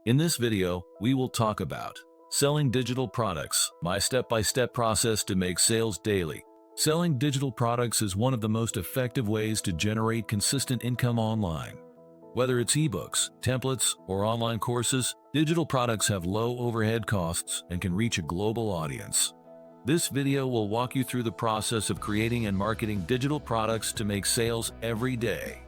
In this video, we will talk about selling digital products, my step-by-step process to make sales daily. Selling digital products is one of the most effective ways to generate consistent income online. Whether it's eBooks, templates, or online courses, digital products have low overhead costs and can reach a global audience. This video will walk you through the process of creating and marketing digital products to make sales every day.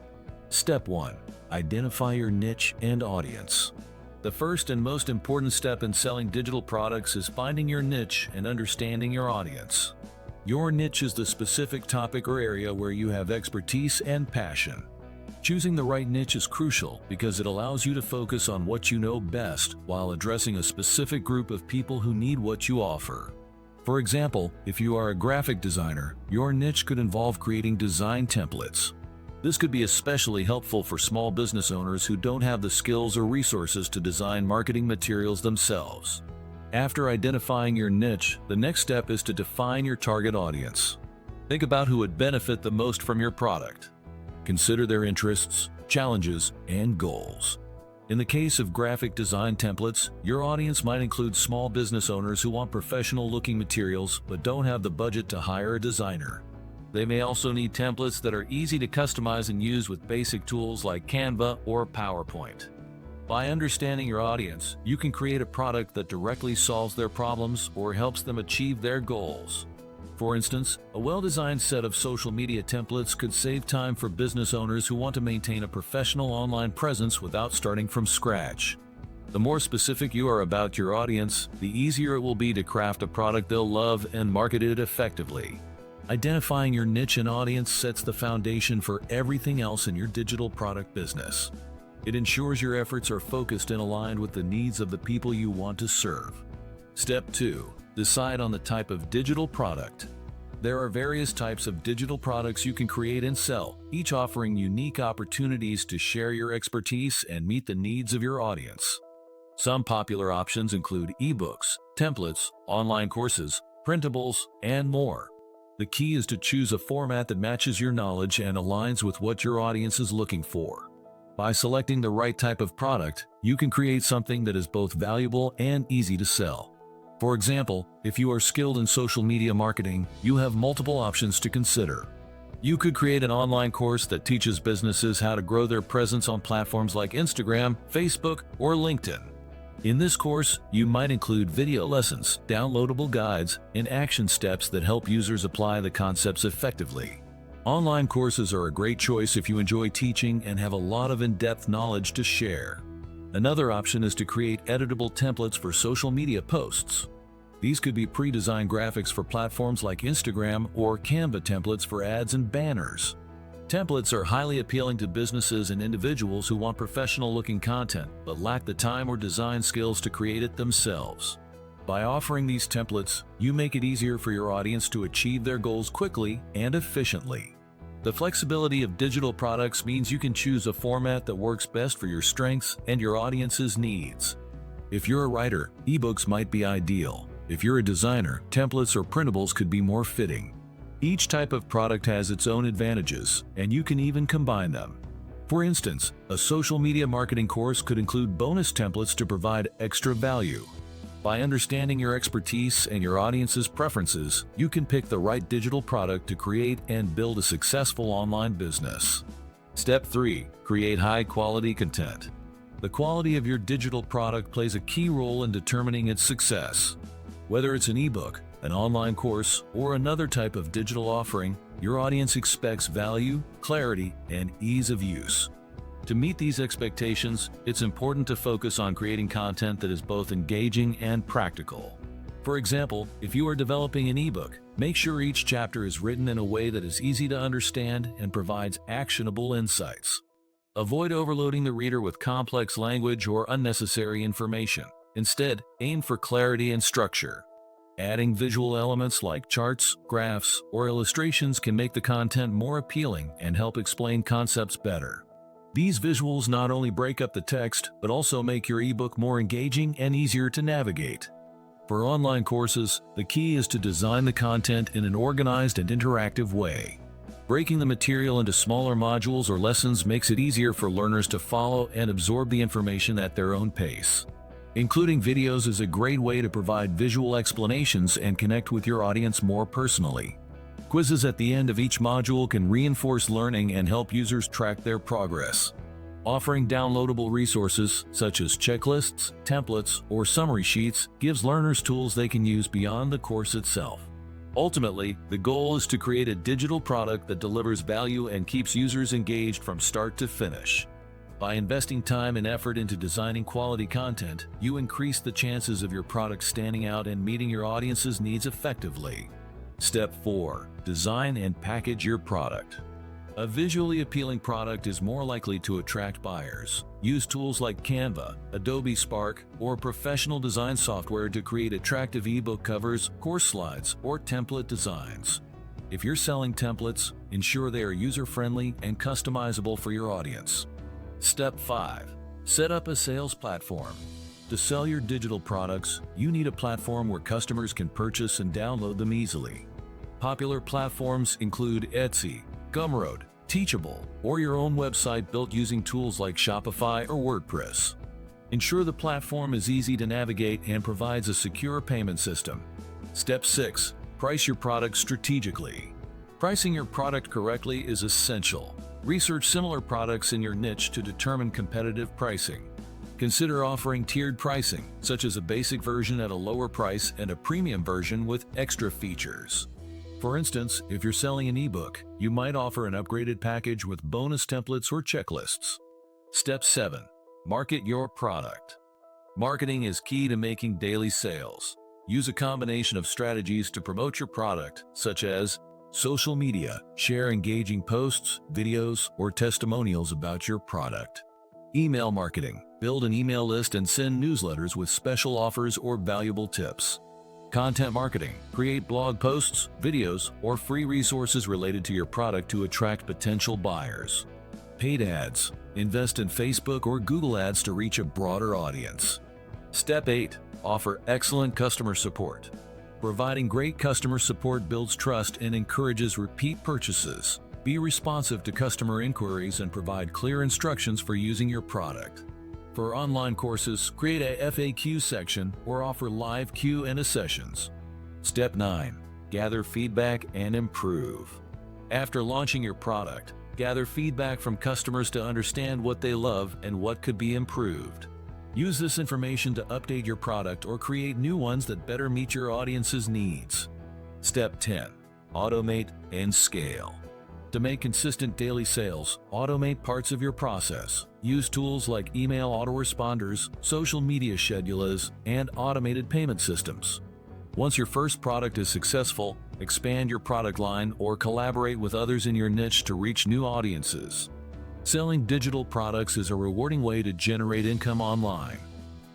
Step 1. Identify your niche and audience. The first and most important step in selling digital products is finding your niche and understanding your audience. Your niche is the specific topic or area where you have expertise and passion. Choosing the right niche is crucial because it allows you to focus on what you know best while addressing a specific group of people who need what you offer. For example, if you are a graphic designer, your niche could involve creating design templates. This could be especially helpful for small business owners who don't have the skills or resources to design marketing materials themselves. After identifying your niche, the next step is to define your target audience. Think about who would benefit the most from your product. Consider their interests, challenges, and goals. In the case of graphic design templates, your audience might include small business owners who want professional-looking materials but don't have the budget to hire a designer. They may also need templates that are easy to customize and use with basic tools like Canva or PowerPoint. By understanding your audience, you can create a product that directly solves their problems or helps them achieve their goals. For instance, a well-designed set of social media templates could save time for business owners who want to maintain a professional online presence without starting from scratch. The more specific you are about your audience, the easier it will be to craft a product they'll love and market it effectively. Identifying your niche and audience sets the foundation for everything else in your digital product business. It ensures your efforts are focused and aligned with the needs of the people you want to serve. Step 2. Decide on the type of digital product. There are various types of digital products you can create and sell, each offering unique opportunities to share your expertise and meet the needs of your audience. Some popular options include eBooks, templates, online courses, printables, and more. The key is to choose a format that matches your knowledge and aligns with what your audience is looking for. By selecting the right type of product, you can create something that is both valuable and easy to sell. For example, if you are skilled in social media marketing, you have multiple options to consider. You could create an online course that teaches businesses how to grow their presence on platforms like Instagram, Facebook, or LinkedIn. In this course, you might include video lessons, downloadable guides, and action steps that help users apply the concepts effectively. Online courses are a great choice if you enjoy teaching and have a lot of in-depth knowledge to share. Another option is to create editable templates for social media posts. These could be pre-designed graphics for platforms like Instagram or Canva templates for ads and banners. Templates are highly appealing to businesses and individuals who want professional-looking content but lack the time or design skills to create it themselves. By offering these templates, you make it easier for your audience to achieve their goals quickly and efficiently. The flexibility of digital products means you can choose a format that works best for your strengths and your audience's needs. If you're a writer, eBooks might be ideal. If you're a designer, templates or printables could be more fitting. Each type of product has its own advantages, and you can even combine them. For instance, a social media marketing course could include bonus templates to provide extra value. By understanding your expertise and your audience's preferences, you can pick the right digital product to create and build a successful online business. Step 3. Create high-quality content. The quality of your digital product plays a key role in determining its success. Whether it's an ebook, an online course, or another type of digital offering, your audience expects value, clarity, and ease of use. To meet these expectations, it's important to focus on creating content that is both engaging and practical. For example, if you are developing an ebook, make sure each chapter is written in a way that is easy to understand and provides actionable insights. Avoid overloading the reader with complex language or unnecessary information. Instead, aim for clarity and structure. Adding visual elements like charts, graphs, or illustrations can make the content more appealing and help explain concepts better. These visuals not only break up the text, but also make your ebook more engaging and easier to navigate. For online courses, the key is to design the content in an organized and interactive way. Breaking the material into smaller modules or lessons makes it easier for learners to follow and absorb the information at their own pace. Including videos is a great way to provide visual explanations and connect with your audience more personally. Quizzes at the end of each module can reinforce learning and help users track their progress. Offering downloadable resources such as checklists, templates, or summary sheets gives learners tools they can use beyond the course itself. Ultimately, the goal is to create a digital product that delivers value and keeps users engaged from start to finish. By investing time and effort into designing quality content, you increase the chances of your product standing out and meeting your audience's needs effectively. Step 4. Design and package your product. A visually appealing product is more likely to attract buyers. Use tools like Canva, Adobe Spark, or professional design software to create attractive ebook covers, course slides, or template designs. If you're selling templates, ensure they are user-friendly and customizable for your audience. Step 5. Set up a sales platform. To sell your digital products, you need a platform where customers can purchase and download them easily. Popular platforms include Etsy, Gumroad, Teachable, or your own website built using tools like Shopify or WordPress. Ensure the platform is easy to navigate and provides a secure payment system. Step 6. Price your product strategically. Pricing your product correctly is essential. Research similar products in your niche to determine competitive pricing. Consider offering tiered pricing, such as a basic version at a lower price and a premium version with extra features. For instance, if you're selling an ebook, you might offer an upgraded package with bonus templates or checklists. Step 7. Market your product. Marketing is key to making daily sales. Use a combination of strategies to promote your product, such as social media, share engaging posts, videos, or testimonials about your product. Email marketing. Build an email list and send newsletters with special offers or valuable tips. Content marketing. Create blog posts, videos, or free resources related to your product to attract potential buyers. Paid ads. Invest in Facebook or Google ads to reach a broader audience. Step 8. Offer excellent customer support. Providing great customer support builds trust and encourages repeat purchases. Be responsive to customer inquiries and provide clear instructions for using your product. For online courses, create a FAQ section or offer live Q&A sessions. Step 9. Gather feedback and improve. After launching your product, gather feedback from customers to understand what they love and what could be improved. Use this information to update your product or create new ones that better meet your audience's needs. Step 10. Automate and scale. To make consistent daily sales, automate parts of your process. Use tools like email autoresponders, social media schedulers, and automated payment systems. Once your first product is successful, expand your product line or collaborate with others in your niche to reach new audiences. Selling digital products is a rewarding way to generate income online.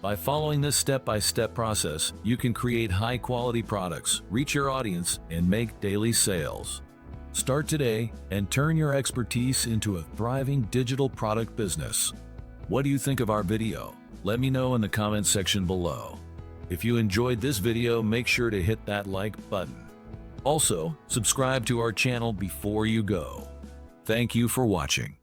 By following this step-by-step process, you can create high-quality products, reach your audience, and make daily sales. Start today and turn your expertise into a thriving digital product business. What do you think of our video? Let me know in the comments section below. If you enjoyed this video, make sure to hit that like button. Also, subscribe to our channel before you go. Thank you for watching.